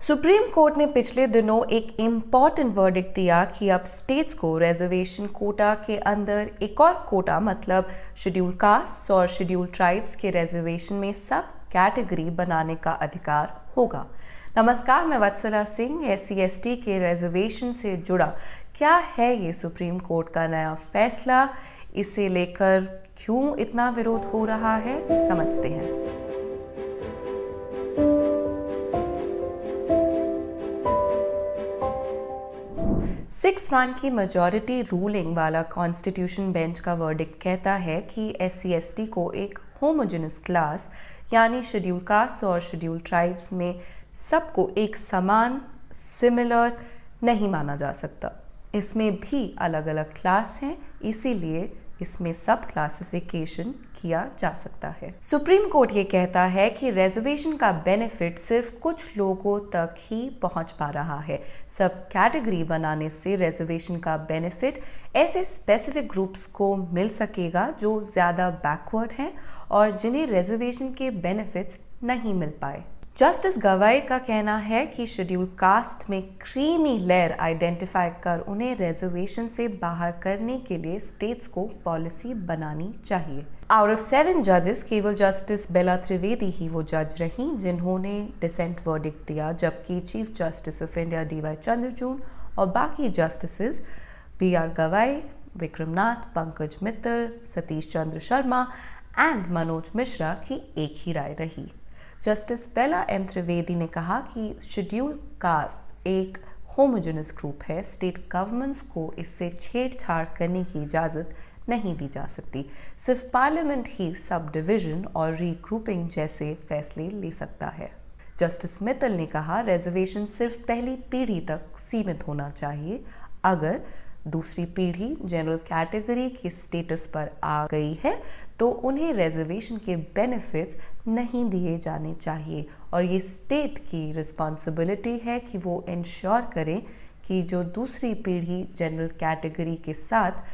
Supreme court ने पिछले दिनों एक इम्पॉर्टेंट वर्डिक्ट दिया कि अब स्टेट्स को रिजर्वेशन कोटा के अंदर एक और कोटा मतलब शेड्यूल कास्ट और शेड्यूल ट्राइब्स के रिजर्वेशन में सब कैटेगरी बनाने का अधिकार होगा। नमस्कार, मैं वत्सला सिंह। SC/ST के रिजर्वेशन से जुड़ा क्या है ये सुप्रीम कोर्ट का नया फैसला, इसे लेकर क्यों इतना विरोध हो रहा है, समझते हैं। 6-1 की मेजॉरिटी रूलिंग वाला कॉन्स्टिट्यूशन बेंच का वर्डिक्ट कहता है कि SC/ST को एक होमोजेनस क्लास यानी शेड्यूल कास्ट और शेड्यूल ट्राइब्स में सबको एक समान सिमिलर नहीं माना जा सकता। इसमें भी अलग अलग क्लास हैं, इसीलिए इसमें सब क्लासिफिकेशन किया जा सकता है। सुप्रीम कोर्ट ये कहता है कि रिजर्वेशन का बेनिफिट सिर्फ कुछ लोगों तक ही पहुंच पा रहा है। सब कैटेगरी बनाने से रिजर्वेशन का बेनिफिट ऐसे स्पेसिफिक ग्रुप्स को मिल सकेगा जो ज़्यादा बैकवर्ड हैं और जिन्हें रिजर्वेशन के बेनिफिट्स नहीं मिल पाए। जस्टिस गवाई का कहना है कि शेड्यूल कास्ट में क्रीमी लेयर आइडेंटिफाई कर उन्हें रिजर्वेशन से बाहर करने के लिए स्टेट्स को पॉलिसी बनानी चाहिए। आउट ऑफ 7 जजेस केवल जस्टिस बेला त्रिवेदी ही वो जज रहीं जिन्होंने डिसेंट वर्डिक्ट दिया, जबकि chief justice of India DY Chandrachud और बाकी जस्टिस BR गवाई, विक्रम नाथ, पंकज मित्तल, सतीश चंद्र शर्मा एंड मनोज मिश्रा की एक ही राय रही। जस्टिस बेला M त्रिवेदी ने कहा कि शेड्यूल कास्ट एक होमोजेनस ग्रुप है, स्टेट गवर्नमेंट्स को इससे छेड़छाड़ करने की इजाज़त नहीं दी जा सकती। सिर्फ पार्लियामेंट ही सब डिवीजन और रीग्रुपिंग जैसे फैसले ले सकता है। जस्टिस मित्तल ने कहा रिजर्वेशन सिर्फ पहली पीढ़ी तक सीमित होना चाहिए। अगर दूसरी पीढ़ी जनरल कैटेगरी के स्टेटस पर आ गई है तो उन्हें रिजर्वेशन के बेनिफिट्स नहीं दिए जाने चाहिए और ये स्टेट की रिस्पॉन्सिबिलिटी है कि वो इंश्योर करें कि जो दूसरी पीढ़ी जनरल कैटेगरी के साथ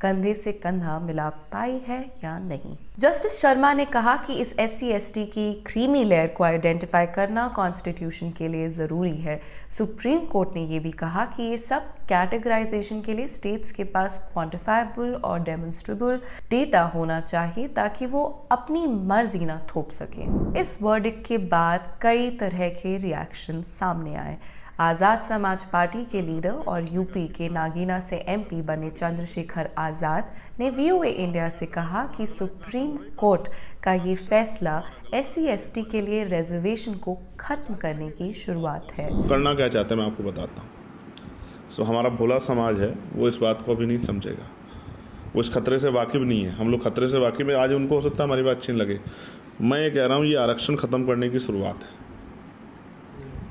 कंधे से कंधा मिला पाई है या नहीं। जस्टिस शर्मा ने कहा कि इस SC/ST की क्रीमी लेयर को आइडेंटिफाई करना कॉन्स्टिट्यूशन के लिए ज़रूरी है। सुप्रीम कोर्ट ने यह भी कहा कि ये सब कैटेगराइजेशन के लिए स्टेट्स के पास क्वांटिफाइबल और डेमोन्स्ट्रेबल डेटा होना चाहिए ताकि वो अपनी मर्जी ना थोप सकें। इस वर्डिक्ट के बाद कई तरह के रिएक्शन सामने आए। आज़ाद समाज पार्टी के लीडर और यूपी के नागीना से MP बने चंद्रशेखर आज़ाद ने VOA इंडिया से कहा कि सुप्रीम कोर्ट का ये फैसला SC/ST के लिए रिजर्वेशन को खत्म करने की शुरुआत है। करना क्या चाहते हैं मैं आपको बताता हूँ। हमारा भोला समाज है, वो इस बात को अभी नहीं समझेगा, वो इस खतरे से वाकिफ नहीं है। हम लोग खतरे से वाकिफ है। आज उनको हो सकता है हमारी बात अच्छी लगे। मैं ये कह रहा हूँ, ये आरक्षण ख़त्म करने की शुरुआत है।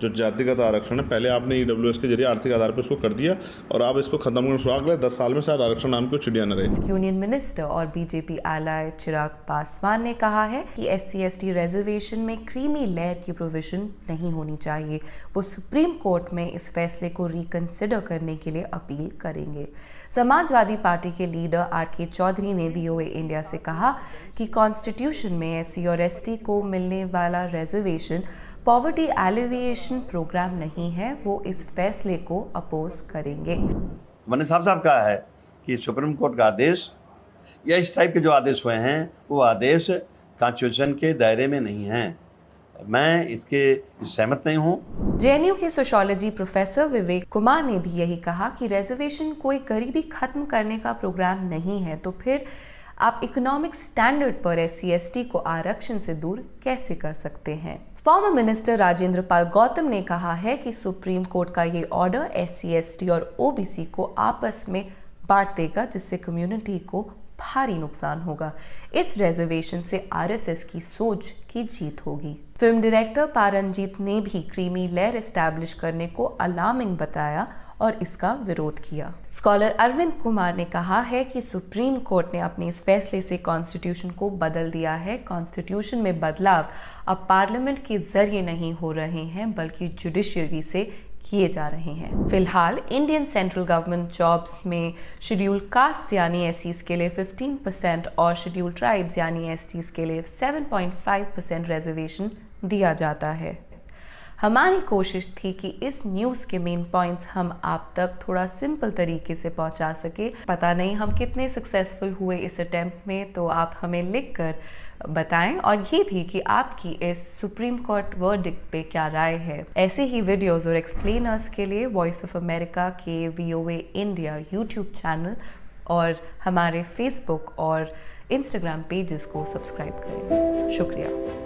जो जातिगत आरक्षण है, पहले आपने EWS के जरिए आर्थिक आधार पर इसको कर दिया और आप इसको खत्म करने शुरू। अगले 10 साल में शायद आरक्षण नाम की चिड़िया न रहे। यूनियन मिनिस्टर और BJP एलाय चिराग पासवान ने कहा है कि SC/ST रिजर्वेशन में क्रीमी लेयर की प्रोविजन नहीं होनी चाहिए। वो सुप्रीम कोर्ट में इस फैसले को रिकंसिडर करने के लिए अपील करेंगे। समाजवादी पार्टी के लीडर RK चौधरी ने VOA इंडिया से कहा कि कॉन्स्टिट्यूशन में SC और ST को मिलने वाला रिजर्वेशन पॉवर्टी एलिविएशन प्रोग्राम नहीं है। वो इस फैसले को अपोज करेंगे। मैंने साफ साफ कहा है कि सुप्रीम कोर्ट का आदेश या इस टाइप के जो आदेश हुए हैं वो आदेश कॉन्स्टिट्यूशन के दायरे में नहीं हैं। मैं इसके सहमत नहीं हूँ। JNU के सोशियोलॉजी प्रोफेसर विवेक कुमार ने भी यही कहा कि रिजर्वेशन कोई गरीबी खत्म करने का प्रोग्राम नहीं है, तो फिर आप इकोनॉमिक स्टैंडर्ड पर SC/ST को आरक्षण से दूर कैसे कर सकते हैं। फॉर्मर मिनिस्टर राजेंद्र पाल गौतम ने कहा है कि सुप्रीम कोर्ट का ये ऑर्डर SC/ST और OBC को आपस में बांट देगा, जिससे कम्युनिटी को भारी नुकसान होगा। इस रिजर्वेशन से RSS की सोच की जीत होगी। फिल्म डायरेक्टर पारंजीत ने भी क्रीमी लेयर एस्टैब्लिश करने को अलार्मिंग बताया और इसका विरोध किया। स्कॉलर अरविंद कुमार ने कहा है कि सुप्रीम कोर्ट ने अपने इस फैसले से कॉन्स्टिट्यूशन को बदल दिया है। कॉन्स्टिट्यूशन में बदलाव अब पार्लियामेंट के जरिए नहीं हो रहे हैं बल्कि जुडिशरी से किए जा रहे हैं। फिलहाल इंडियन सेंट्रल गवर्नमेंट जॉब्स में शेड्यूल कास्ट यानी SCs के लिए 15% और शेड्यूल ट्राइब्स यानी STs के लिए 7.5% रिजर्वेशन दिया जाता है। हमारी कोशिश थी कि इस न्यूज़ के मेन पॉइंट्स हम आप तक थोड़ा सिंपल तरीके से पहुंचा सके। पता नहीं हम कितने सक्सेसफुल हुए इस अटेम्प्ट में, तो आप हमें लिख कर बताएं, और ये भी कि आपकी इस सुप्रीम कोर्ट वर्डिक्ट पे क्या राय है। ऐसे ही वीडियोस और एक्सप्लेनर्स के लिए वॉइस ऑफ अमेरिका के VOA इंडिया यूट्यूब चैनल और हमारे फेसबुक और इंस्टाग्राम पेजेस को सब्सक्राइब करें। शुक्रिया।